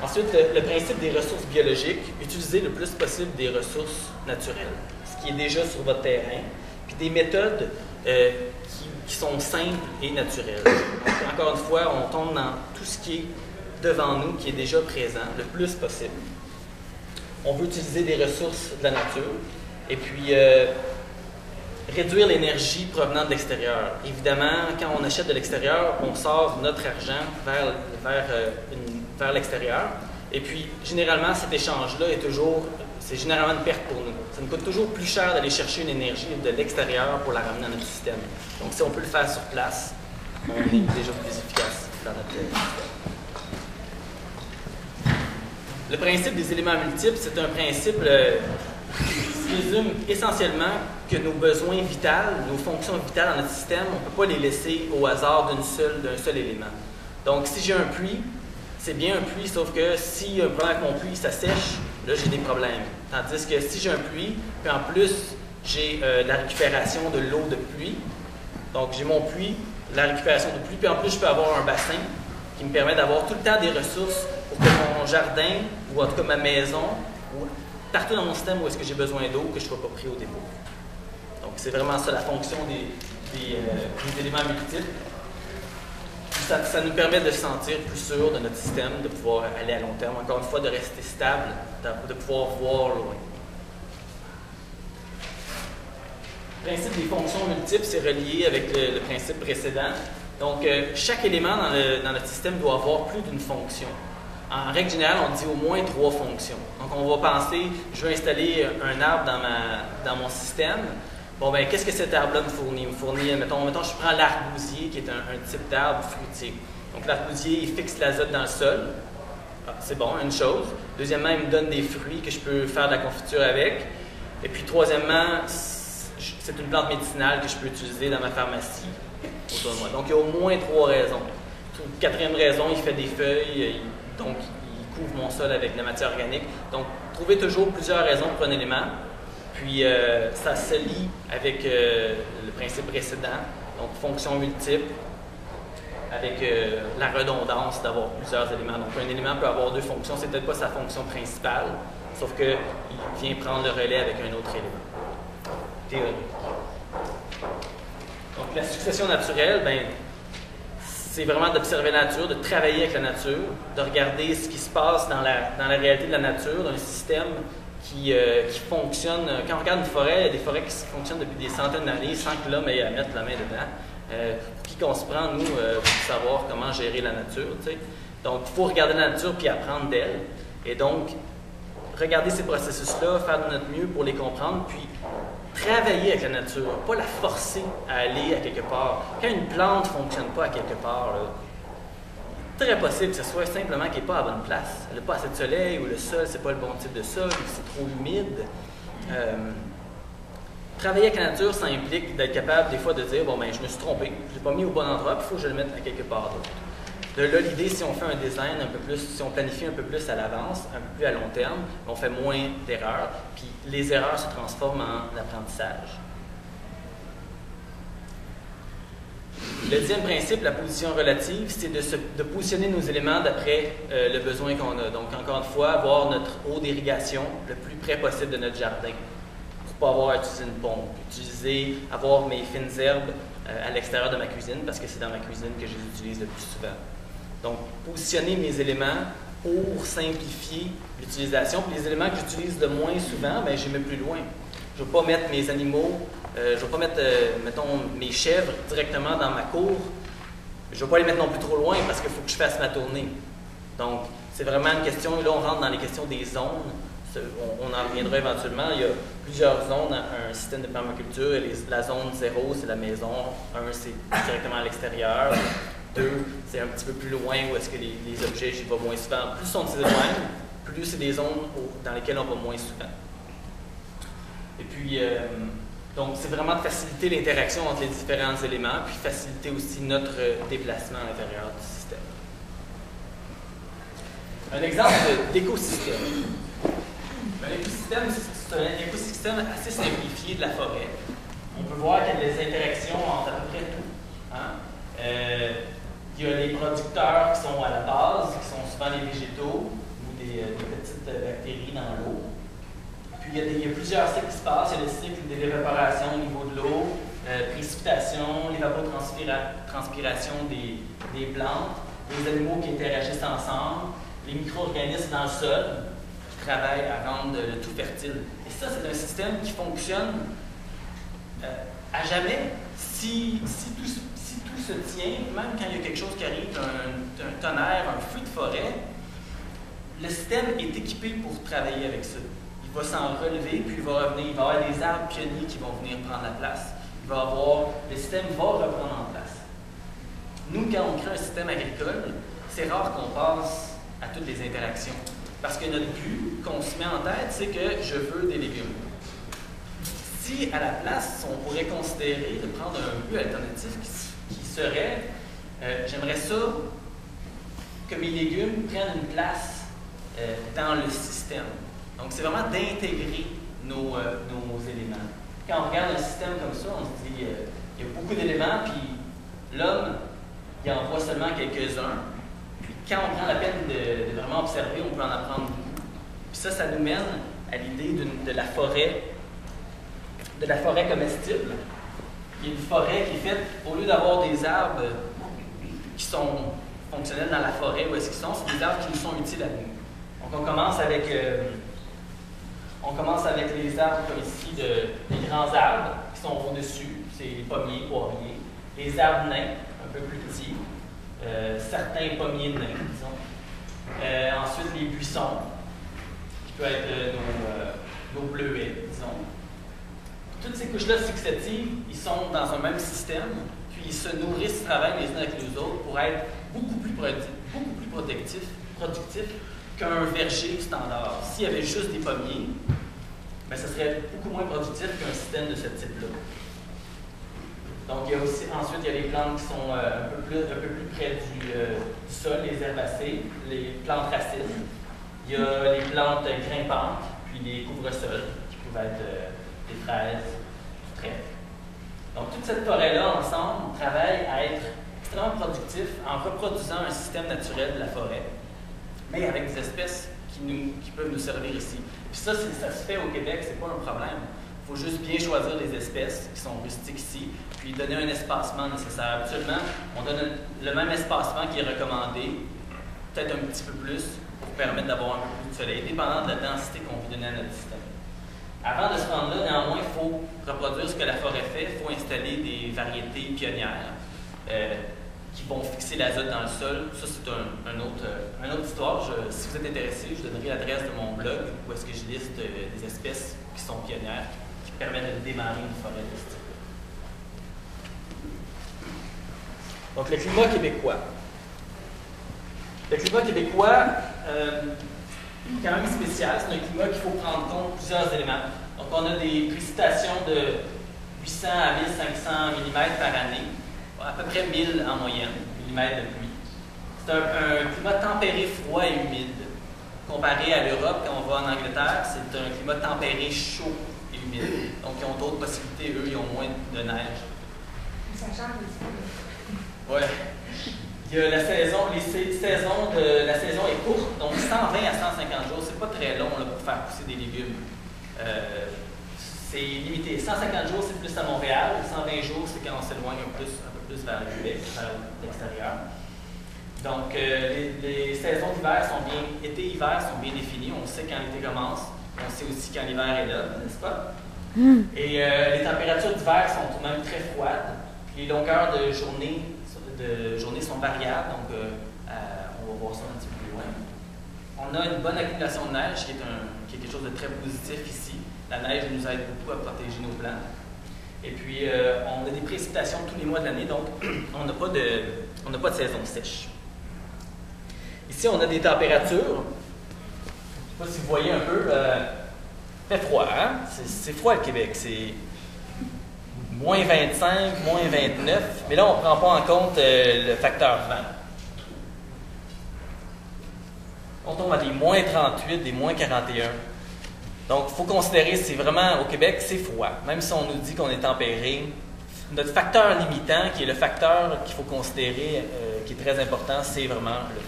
Ensuite, le principe des ressources biologiques, utiliser le plus possible des ressources naturelles, ce qui est déjà sur votre terrain, puis des méthodes qui sont simples et naturelles. Donc, encore une fois, on tombe dans tout ce qui est devant nous, qui est déjà présent, le plus possible. On veut utiliser des ressources de la nature, et puis réduire l'énergie provenant de l'extérieur. Évidemment, quand on achète de l'extérieur, on sort notre argent vers l'extérieur. Et puis, généralement, cet échange-là c'est généralement une perte pour nous. Ça nous coûte toujours plus cher d'aller chercher une énergie de l'extérieur pour la ramener dans notre système. Donc, si on peut le faire sur place, on est déjà plus efficace dans notre système. Le principe des éléments multiples, c'est un principe qui résume essentiellement que nos besoins vitaux, nos fonctions vitales dans notre système, on ne peut pas les laisser au hasard d'un seul élément. Donc, si j'ai un puits, c'est bien un puits, sauf que si un problème avec mon puits, ça sèche, là, j'ai des problèmes. Tandis que si j'ai un puits, puis en plus, j'ai la récupération de l'eau de pluie, donc j'ai mon puits, la récupération de pluie, puis en plus, je peux avoir un bassin qui me permet d'avoir tout le temps des ressources pour que mon jardin, ou en tout cas ma maison, ou partout dans mon système où est-ce que j'ai besoin d'eau, que je ne sois pas pris au dépôt. Donc, c'est vraiment ça la fonction des éléments multiples. Ça nous permet de se sentir plus sûr de notre système, de pouvoir aller à long terme, encore une fois, de rester stable, de pouvoir voir loin. Le principe des fonctions multiples, c'est relié avec le principe précédent. Donc, chaque élément dans notre système doit avoir plus d'une fonction. En règle générale, on dit au moins 3 fonctions. Donc, on va penser, je veux installer un arbre dans mon système. Bon, bien, qu'est-ce que cet arbre-là me fournit? Il me fournit, mettons, je prends l'arc-bousier, qui est un type d'arbre fruitier. Donc, l'arc-bousier, il fixe l'azote dans le sol. Ah, c'est bon, une chose. Deuxièmement, il me donne des fruits que je peux faire de la confiture avec. Et puis, troisièmement, c'est une plante médicinale que je peux utiliser dans ma pharmacie autour de moi. Donc, il y a au moins 3 raisons. Quatrième raison, il fait des feuilles, donc il couvre mon sol avec de la matière organique. Donc, trouvez toujours plusieurs raisons pour un élément. Puis, ça se lie avec le principe précédent, donc fonction multiple, avec la redondance d'avoir plusieurs éléments. Donc, un élément peut avoir 2 fonctions, c'est peut-être pas sa fonction principale, sauf qu'il vient prendre le relais avec un autre élément. Théorique. Donc, la succession naturelle, ben, c'est vraiment d'observer la nature, de travailler avec la nature, de regarder ce qui se passe dans la réalité de la nature, d'un système qui fonctionne. Quand on regarde une forêt, il y a des forêts qui fonctionnent depuis des centaines d'années sans que l'homme ait à mettre la main dedans. Pour qui qu'on se prend, nous, pour savoir comment gérer la nature, tu sais. Donc, il faut regarder la nature puis apprendre d'elle. Et donc, regarder ces processus-là, faire de notre mieux pour les comprendre, puis travailler avec la nature, pas la forcer à aller à quelque part. Quand une plante ne fonctionne pas à quelque part, là, très possible que ce soit simplement qu'elle n'est pas à la bonne place. Elle n'a pas assez de soleil, ou le sol, c'est pas le bon type de sol, ou c'est trop humide. Travailler avec la nature, ça implique d'être capable des fois de dire, bon, ben, je me suis trompé, je ne l'ai pas mis au bon endroit, puis il faut que je le mette à quelque part d'autre. De là, l'idée, si on fait un design un peu plus, si on planifie un peu plus à l'avance, un peu plus à long terme, on fait moins d'erreurs, puis les erreurs se transforment en apprentissage. Le deuxième principe, la position relative, c'est de positionner nos éléments d'après le besoin qu'on a. Donc, encore une fois, avoir notre eau d'irrigation le plus près possible de notre jardin pour ne pas avoir à utiliser une pompe. Avoir mes fines herbes à l'extérieur de ma cuisine parce que c'est dans ma cuisine que je les utilise le plus souvent. Donc, positionner mes éléments pour simplifier l'utilisation. Puis les éléments que j'utilise le moins souvent, bien, je les mets plus loin. Je ne vais pas mettre mes animaux, je ne vais pas mettre, mettons, mes chèvres directement dans ma cour. Je ne vais pas les mettre non plus trop loin parce qu'il faut que je fasse ma tournée. Donc, c'est vraiment une question, là on rentre dans les questions des zones. On en reviendra éventuellement. Il y a plusieurs zones dans un système de permaculture. La zone 0, c'est la maison. 1, c'est directement à l'extérieur. 2, c'est un petit peu plus loin où est-ce que les objets, j'y vais moins souvent. Plus on s'éloigne, plus c'est des zones dans lesquelles on va moins souvent. Et puis, donc, c'est vraiment de faciliter l'interaction entre les différents éléments, puis faciliter aussi notre déplacement à l'intérieur du système. Un exemple d'écosystème. L'écosystème, c'est un écosystème assez simplifié de la forêt. On peut voir qu'il y a des interactions entre à peu près tout. Hein? Il y a les producteurs qui sont à la base, qui sont souvent les végétaux. des petites bactéries dans l'eau. Puis il y a plusieurs cycles qui se passent. Il y a le cycle de l'évaporation au niveau de l'eau, précipitation, l'évapotranspiration des plantes, les animaux qui interagissent ensemble, les micro-organismes dans le sol qui travaillent à rendre le tout fertile. Et ça, c'est un système qui fonctionne à jamais. Si tout se tient, même quand il y a quelque chose qui arrive, un tonnerre, un feu de forêt, le système est équipé pour travailler avec ça. Il va s'en relever, puis il va revenir. Il va y avoir des arbres pionniers qui vont venir prendre la place. Le système va reprendre en place. Nous, quand on crée un système agricole, c'est rare qu'on passe à toutes les interactions. Parce que notre but qu'on se met en tête, c'est que je veux des légumes. Si, à la place, on pourrait considérer de prendre un but alternatif qui serait, j'aimerais ça que mes légumes prennent une place dans le système. Donc, c'est vraiment d'intégrer nos éléments. Quand on regarde un système comme ça, on se dit il y a beaucoup d'éléments, puis l'homme, il en voit seulement quelques-uns. Puis quand on prend la peine de vraiment observer, on peut en apprendre beaucoup. Puis ça nous mène à l'idée de la forêt comestible. Il y a une forêt qui est faite, au lieu d'avoir des arbres qui sont fonctionnels dans la forêt, où est-ce qu'ils sont, c'est des arbres qui nous sont utiles à nous. Donc on commence avec les arbres comme ici, les grands arbres qui sont au-dessus, c'est les pommiers, poiriers, les arbres nains, un peu plus petits, certains pommiers nains, disons. Ensuite, les buissons, qui peuvent être nos bleuets, disons. Toutes ces couches-là successives, ils sont dans un même système, puis ils se nourrissent, travaillent les uns avec les autres pour être beaucoup plus productifs qu'un verger standard. S'il y avait juste des pommiers, bien, ce serait beaucoup moins productif qu'un système de ce type-là. Donc, ensuite, il y a les plantes qui sont un peu plus près du sol, les herbacées, les plantes racines. Il y a les plantes grimpantes, puis les couvre-sols, qui peuvent être des fraises, du trèfle. Donc, toute cette forêt-là, ensemble, travaille à être extrêmement productif en reproduisant un système naturel de la forêt, mais avec des espèces qui peuvent nous servir ici. Puis ça se fait au Québec, c'est pas un problème. Il faut juste bien choisir les espèces qui sont rustiques ici, puis donner un espacement nécessaire. Habituellement, on donne le même espacement qui est recommandé, peut-être un petit peu plus, pour permettre d'avoir un peu plus de soleil, dépendant de la densité qu'on veut donner à notre système. Avant de se rendre là, néanmoins, il faut reproduire ce que la forêt fait. Il faut installer des variétés pionnières qui vont fixer l'azote dans le sol. Ça, c'est une autre histoire. Si vous êtes intéressé, je donnerai l'adresse de mon blog où est-ce que je liste des espèces qui sont pionnières, qui permettent de démarrer une forêt de ce type. Donc, le climat québécois. Le climat québécois, quand même spécial. C'est un climat qu'il faut prendre compte de plusieurs éléments. Donc, on a des précipitations de 800 à 1500 mm par année, à peu près 1000 en moyenne, millimètres de pluie. C'est un climat tempéré, froid et humide. Comparé à l'Europe, quand on va en Angleterre, c'est un climat tempéré, chaud et humide. Donc, ils ont d'autres possibilités, eux, ils ont moins de neige. Ça change aussi. Oui. Il y a la saison est courte, donc 120 à 150 jours, c'est pas très long là, pour faire pousser des légumes. C'est limité. 150 jours, c'est plus à Montréal. 120 jours, c'est quand on s'éloigne un peu plus vers le Québec, vers l'extérieur. Donc, les saisons d'hiver sont été-hiver sont bien définies. On sait quand l'été commence. On sait aussi quand l'hiver est là, n'est-ce pas? Et les températures d'hiver sont tout de même très froides. Les longueurs de journée sont variables, donc on va voir ça un petit peu plus loin. On a une bonne accumulation de neige, qui est quelque chose de très positif ici. La neige nous aide beaucoup à protéger nos plantes. Et puis, on a des précipitations tous les mois de l'année, donc on n'a pas de saison sèche. Ici, on a des températures. Je ne sais pas si vous voyez un peu. Il fait froid, hein? C'est froid le Québec. C'est moins 25, moins 29. Mais là, on ne prend pas en compte le facteur vent. On tombe à des moins 38, des moins 41. Donc, il faut considérer, c'est vraiment, au Québec, c'est froid. Même si on nous dit qu'on est tempéré, notre facteur limitant, qui est le facteur qu'il faut considérer, qui est très important, c'est vraiment le